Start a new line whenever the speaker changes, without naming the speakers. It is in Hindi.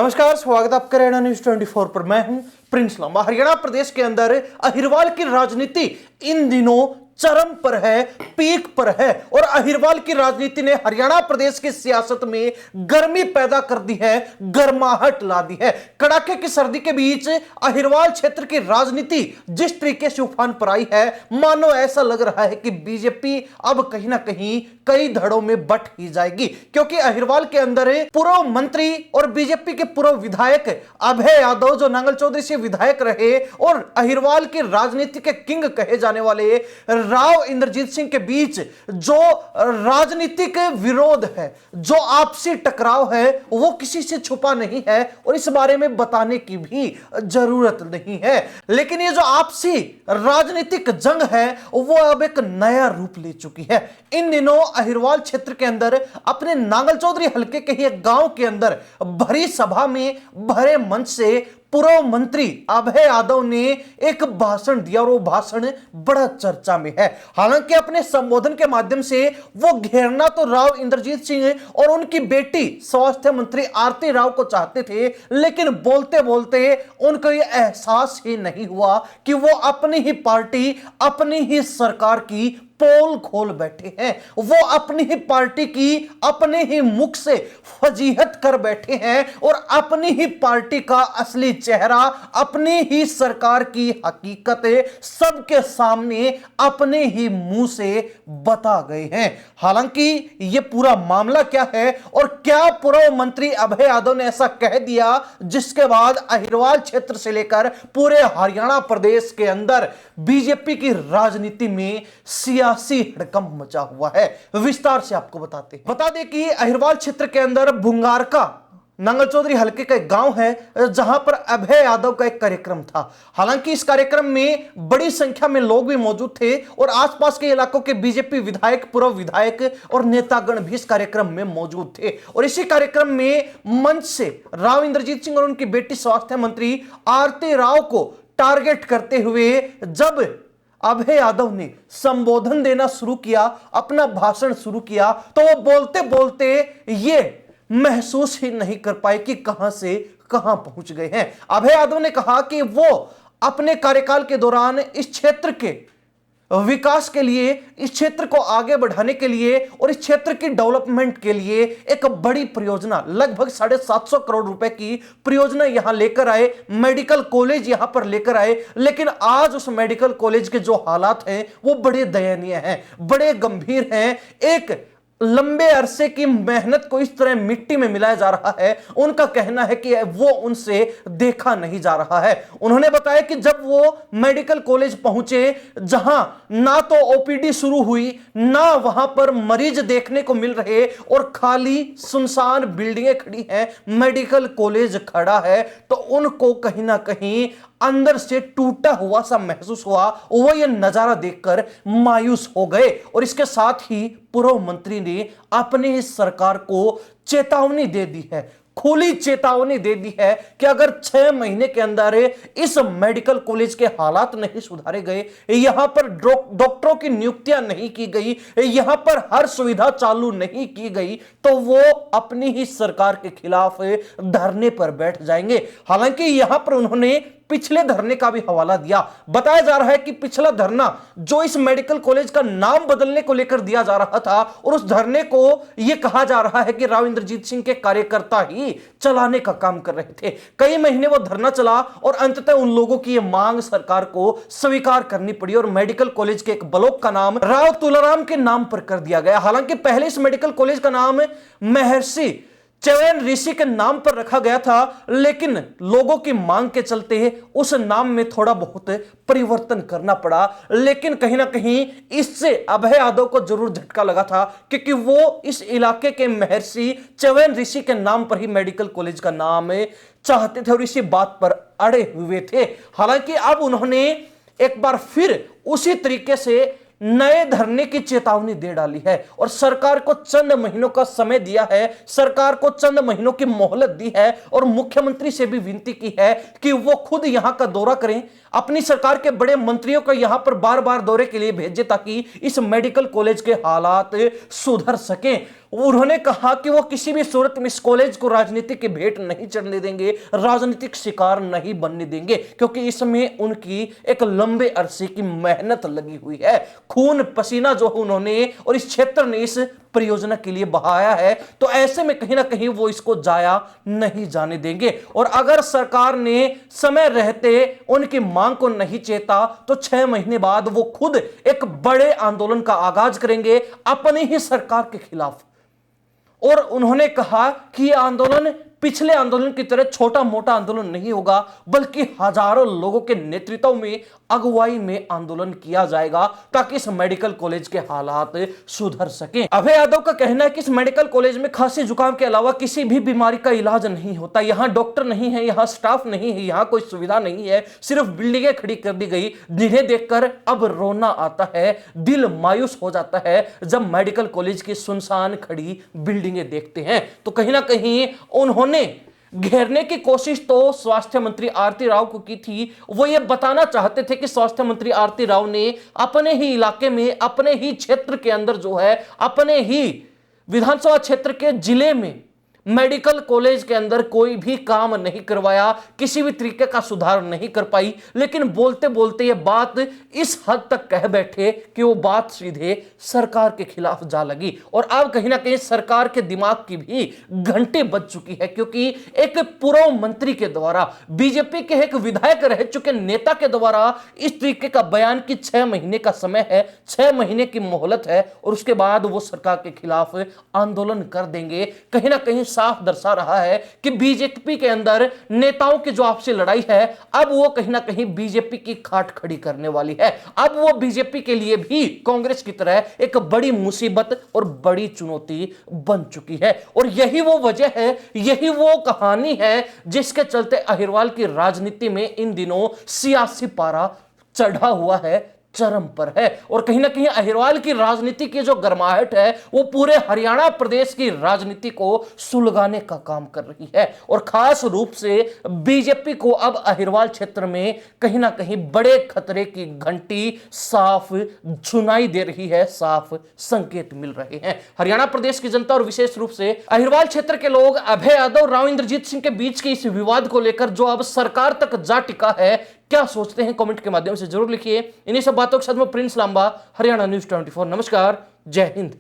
नमस्कार, स्वागत आपका हरियाणा न्यूज 24 पर। मैं हूं प्रिंस लांबा। हरियाणा प्रदेश के अंदर अहिरवाल की राजनीति इन दिनों चरम पर है, पीक पर है और अहिरवाल की राजनीति ने हरियाणा प्रदेश की सियासत में गर्मी पैदा कर दी है, गर्माहट ला दी है। कड़ाके की सर्दी के बीच अहिरवाल क्षेत्र की राजनीति जिस तरीके से उफान पर आई है, मानो ऐसा लग रहा है कि बीजेपी अब कहीं ना कहीं कई धड़ों में बट ही जाएगी, क्योंकि अहिरवाल के अंदर पूर्व मंत्री और बीजेपी के पूर्व विधायक अभय यादव, जो नांगल चौधरी से विधायक रहे और अहिरवाल की राजनीति के किंग कहे जाने वाले राव इंद्रजीत सिंह के बीच जो राजनीतिक विरोध है, जो आपसी टकराव है, वो किसी से छुपा नहीं है और इस बारे में बताने की भी जरूरत नहीं है। लेकिन ये जो आपसी राजनीतिक जंग है वो अब एक नया रूप ले चुकी है। इन दिनों अहिरवाल क्षेत्र के अंदर अपने नांगल चौधरी हलके के ही एक गांव के अंदर भरी सभा में भरे मंच से पूर्व मंत्री अभय यादव ने एक भाषण दिया और वो भाषण बड़ा चर्चा में है। हालांकि अपने संबोधन के माध्यम से वो घेरना तो राव इंद्रजीत सिंह और उनकी बेटी स्वास्थ्य मंत्री आरती राव को चाहते थे, लेकिन बोलते बोलते उनको ये एहसास ही नहीं हुआ कि वो अपनी ही पार्टी, अपनी ही सरकार की पोल खोल बैठे हैं। वो अपनी ही पार्टी की अपने ही मुख से फजीहत कर बैठे हैं और अपनी ही पार्टी का असली चेहरा, अपनी ही सरकार की हकीकतें सबके सामने अपने ही मुंह से बता गए हैं। हालांकि ये पूरा मामला क्या है और क्या पूर्व मंत्री अभय यादव ने ऐसा कह दिया जिसके बाद अहिरवाल क्षेत्र से लेकर पूरे हरियाणा प्रदेश के अंदर बीजेपी की राजनीति में सियासी हड़कंप मचा हुआ है, विस्तार से आपको बता दें कि अहिरवाल क्षेत्र के अंदर भुंगारका नांगल चौधरी हलके का एक गांव है जहां पर अभय यादव का एक कार्यक्रम था। हालांकि इस कार्यक्रम में बड़ी संख्या में लोग भी मौजूद थे और आसपास के इलाकों के बीजेपी विधायक, पूर्व विधायक और नेतागण भी इस कार्यक्रम में मौजूद थे। और इसी कार्यक्रम में मंच से राव इंद्रजीत सिंह और उनकी बेटी स्वास्थ्य मंत्री आरती राव को टारगेट करते हुए जब अभय यादव ने संबोधन देना शुरू किया, अपना भाषण शुरू किया, तो वो बोलते बोलते ये महसूस ही नहीं कर पाए कि कहां से कहां पहुंच गए हैं। अभय यादव ने कहा कि वो अपने कार्यकाल के दौरान इस क्षेत्र के विकास के लिए, इस क्षेत्र को आगे बढ़ाने के लिए और इस क्षेत्र की डेवलपमेंट के लिए एक बड़ी परियोजना, लगभग 750 करोड़ रुपए की परियोजना यहां लेकर आए, मेडिकल कॉलेज यहां पर लेकर आए। लेकिन आज उस मेडिकल कॉलेज के जो हालात हैं वो बड़े दयनीय हैं, बड़े गंभीर हैं। एक लंबे अरसे की मेहनत को इस तरह मिट्टी में मिलाया जा रहा है। उनका कहना है कि वो उनसे देखा नहीं जा रहा है। उन्होंने बताया कि जब वो मेडिकल कॉलेज पहुंचे, जहां ना तो ओपीडी शुरू हुई, ना वहां पर मरीज देखने को मिल रहे और खाली सुनसान बिल्डिंगें खड़ी हैं, मेडिकल कॉलेज खड़ा है, तो उनको कहीं ना कहीं अंदर से टूटा हुआ सा महसूस हुआ। वो ये नजारा देखकर मायूस हो गए और इसके साथ ही पूर्व मंत्री ने अपनी ही सरकार को चेतावनी दे दी है, खुली चेतावनी दे दी है कि अगर 6 महीने के अंदर इस मेडिकल कॉलेज के हालात नहीं सुधारे गए, यहां पर डॉक्टरों की नियुक्तियां नहीं की गई, यहां पर हर सुविधा चालू नहीं की गई, तो वो अपनी ही सरकार के खिलाफ धरने पर बैठ जाएंगे। हालांकि यहां पर उन्होंने पिछले धरने का भी हवाला दिया। बताया जा रहा है कि पिछला धरना जो इस मेडिकल कॉलेज का नाम बदलने को लेकर दिया जा रहा था, और उस धरने को यह कहा जा रहा है कि राव इंद्रजीत सिंह के कार्यकर्ता ही चलाने का काम कर रहे थे। कई महीने वो धरना चला और अंततः उन लोगों की यह मांग सरकार को स्वीकार करनी पड़ी और मेडिकल कॉलेज के एक ब्लॉक का नाम राव तुलाराम के नाम पर कर दिया गया। हालांकि पहले इस मेडिकल कॉलेज का नाम महर्षि चैवन ऋषि के नाम पर रखा गया था, लेकिन लोगों की मांग के चलते उस नाम में थोड़ा बहुत परिवर्तन करना पड़ा। लेकिन कहीं ना कहीं इससे अभय यादव को जरूर झटका लगा था, क्योंकि वो इस इलाके के महर्षि चैवन ऋषि के नाम पर ही मेडिकल कॉलेज का नाम चाहते थे और इसी बात पर अड़े हुए थे। हालांकि अब उन्होंने एक बार फिर उसी तरीके से नए धरने की चेतावनी दे डाली है और सरकार को चंद महीनों का समय दिया है, सरकार को चंद महीनों की मोहलत दी है और मुख्यमंत्री से भी विनती की है कि वो खुद यहां का दौरा करें, अपनी सरकार के बड़े मंत्रियों को यहां पर बार बार दौरे के लिए भेजे ताकि इस मेडिकल कॉलेज के हालात सुधर सकें। उन्होंने कहा कि वो किसी भी सूरत में इस कॉलेज को राजनीति की भेंट नहीं चढ़ने देंगे, राजनीतिक शिकार नहीं बनने देंगे, क्योंकि इसमें उनकी एक लंबे अरसे की मेहनत लगी हुई है। खून पसीना जो उन्होंने और इस क्षेत्र ने इस परियोजना के लिए बहाया है, तो ऐसे में कहीं ना कहीं वो इसको जाया नहीं जाने देंगे। और अगर सरकार ने समय रहते उनकी मांग को नहीं चेता तो 6 महीने बाद वो खुद एक बड़े आंदोलन का आगाज करेंगे अपनी ही सरकार के खिलाफ। और उन्होंने कहा कि यह आंदोलन पिछले आंदोलन की तरह छोटा मोटा आंदोलन नहीं होगा, बल्कि हजारों लोगों के नेतृत्व में, अगुवाई में आंदोलन किया जाएगा ताकि इस मेडिकल कॉलेज के हालात सुधर सकें। अभय यादव का कहना है कि इस मेडिकल कॉलेज में खांसी जुकाम के अलावा किसी भी बीमारी का इलाज नहीं होता। यहां डॉक्टर नहीं है, यहां स्टाफ नहीं है, यहां कोई सुविधा नहीं है, सिर्फ बिल्डिंगें खड़ी कर दी गई, जिन्हें देखकर अब रोना आता है, दिल मायूस हो जाता है जब मेडिकल कॉलेज की सुनसान खड़ी बिल्डिंगें देखते हैं। तो कहीं ना कहीं उन्होंने घेरने की कोशिश तो स्वास्थ्य मंत्री आरती राव को की थी। वो ये बताना चाहते थे कि स्वास्थ्य मंत्री आरती राव ने अपने ही इलाके में, अपने ही क्षेत्र के अंदर जो है, अपने ही विधानसभा क्षेत्र के जिले में मेडिकल कॉलेज के अंदर कोई भी काम नहीं करवाया, किसी भी तरीके का सुधार नहीं कर पाई। लेकिन बोलते बोलते ये बात इस हद तक कह बैठे कि वो बात सीधे सरकार के खिलाफ जा लगी। और अब कहीं ना कहीं सरकार के दिमाग की भी घंटी बज चुकी है, क्योंकि एक पूर्व मंत्री के द्वारा, बीजेपी के एक विधायक रह चुके नेता के द्वारा इस तरीके का बयान कि 6 महीने का समय है, 6 महीने की मोहलत है और उसके बाद वो सरकार के खिलाफ आंदोलन कर देंगे, कहीं ना कहीं साफ दर्शा रहा है कि बीजेपी के अंदर नेताओं की जो आपसी लड़ाई है, अब वो कहीं ना कहीं बीजेपी की खाट खड़ी करने वाली है। अब वो बीजेपी के लिए भी कांग्रेस की तरह एक बड़ी मुसीबत और बड़ी चुनौती बन चुकी है। और यही वो वजह है, यही वो कहानी है जिसके चलते अहिरवाल की राजनीति में इन दिनों सियासी पारा चढ़ा हुआ है, चरम पर है। और कहीं ना कहीं अहिरवाल की राजनीति की जो गर्माहट है वो पूरे हरियाणा प्रदेश की राजनीति को सुलगाने का काम कर रही है। और खास रूप से बीजेपी को अब अहिरवाल क्षेत्र में कहीं ना कहीं बड़े खतरे की घंटी साफ सुनाई दे रही है, साफ संकेत मिल रहे हैं। हरियाणा प्रदेश की जनता और विशेष रूप से अहिरवाल क्षेत्र के लोग अभय यादव, राव इंद्रजीत सिंह के बीच के इस विवाद को लेकर जो अब सरकार तक जा टिका है, क्या सोचते हैं कमेंट के माध्यम से जरूर लिखिए। इन्हीं सब बातों के साथ मैं प्रिंस लांबा, हरियाणा न्यूज़ 24। नमस्कार, जय हिंद।